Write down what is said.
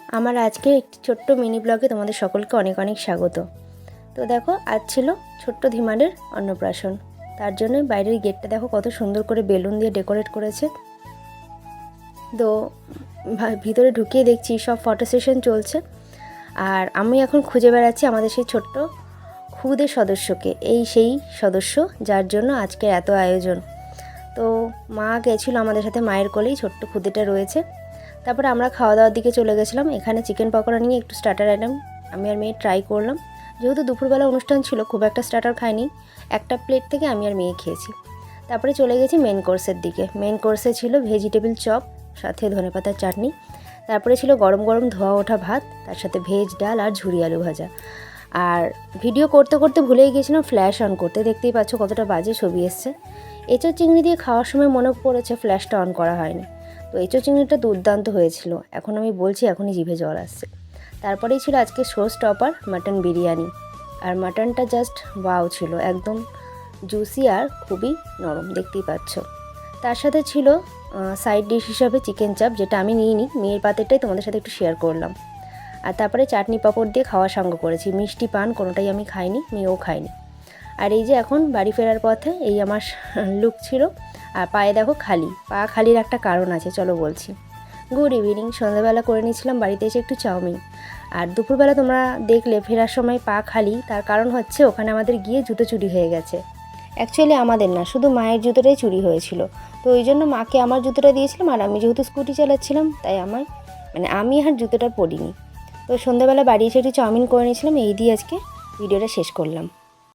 আমার আজকে একটি ছোট্ট মিনি ব্লগে তোমাদের সকলকে অনেক অনেক স্বাগত। তো দেখো, আজ ছিল ছোট্ট ধীমানের অন্নপ্রাশন। তার জন্য বাইরের গেটটা দেখো কত সুন্দর করে বেলুন দিয়ে ডেকোরেট করেছে। তো ভিতরে ঢুকিয়ে দেখছি সব ফটো সেশন চলছে। আর আমি এখন খুঁজে বেড়াচ্ছি আমাদের সেই ছোট্ট খুদে সদস্যকে, সেই সদস্য যার জন্য আজকের এত আয়োজন। তো মা গেছিলো আমাদের সাথে, মায়ের কোলেই ছোট্ট খুদেটা রয়েছে। তারপরে আমরা খাওয়া দাওয়ার দিকে চলে গেছিলাম। এখানে চিকেন পকোড়া নিয়ে একটু স্টার্টার আইটেম আমি আর মেয়ে ট্রাই করলাম। যেহেতু দুপুরবেলা অনুষ্ঠান ছিল, খুব একটা স্টার্টার খাইনি, একটা প্লেট থেকে আমি আর মেয়ে খেয়েছি। তারপরে চলে গেছি মেন কোর্সের দিকে। মেন কোর্সে ছিল ভেজিটেবল চপ, সাথে ধনেপাতার চাটনি। তারপরে ছিল গরম গরম ধোয়া ওঠা ভাত, তার সাথে ভেজ ডাল আর ঝুরি আলু ভাজা। আর ভিডিও করতে করতে ভুলেই গেছিলাম ফ্ল্যাশ অন করতে। দেখতেই পাচ্ছ কতটা বাজে ছবি এসছে। এঁচোড় চিংড়ি দিয়ে খাওয়ার সময় মনে পড়েছে ফ্ল্যাশটা অন করা হয়নি। তো এঁচোড় চিংড়িটা দুর্দান্ত হয়েছিল, এখন আমি বলছি এখনই জিভে জল আসছে। তারপরেই ছিল আজকে শো স্টপার মাটন বিরিয়ানি। আর মাটনটা জাস্ট ওয়াও ছিল, একদম জুসি আর খুবই নরম, দেখতেই পাচ্ছ। তার সাথে ছিল সাইড ডিশ হিসাবে চিকেন চাপ, যেটা আমি নিইনি, মেয়ের পাতেরটাই তোমাদের সাথে একটু শেয়ার করলাম। আর তারপরে চাটনি পাঁপড় দিয়ে খাওয়া সঙ্গ করেছি। মিষ্টি পান কোনোটাই আমি খাইনি, মেয়েও খাইনি। আর এই যে এখন বাড়ি ফেরার পথে এই আমার লুক ছিল। আর পায়ে দেখো খালি পা, খালির একটা কারণ আছে, চলো বলছি। Good evening. সন্ধ্যাবেলা করে নিয়েছিলাম বাড়িতে এসে একটু চাউমিন। আর দুপুরবেলা তোমরা দেখলে ফেরার সময় পা খালি, তার কারণ হচ্ছে ওখানে আমাদের গিয়ে জুতো চুরি হয়ে গেছে। অ্যাকচুয়ালি আমাদের না, শুধু মায়ের জুতোটাই চুরি হয়েছিল। তো ওই জন্য মাকে আমার জুতোটা দিয়েছিলাম, আর আমি যেহেতু স্কুটি চালাচ্ছিলাম তাই আমি আর জুতোটা পরিনি। তো সন্ধ্যাবেলা বাড়ি এসে একটু চাউমিন করে নিয়েছিলাম। এই দিয়ে আজকে ভিডিওটা শেষ করলাম।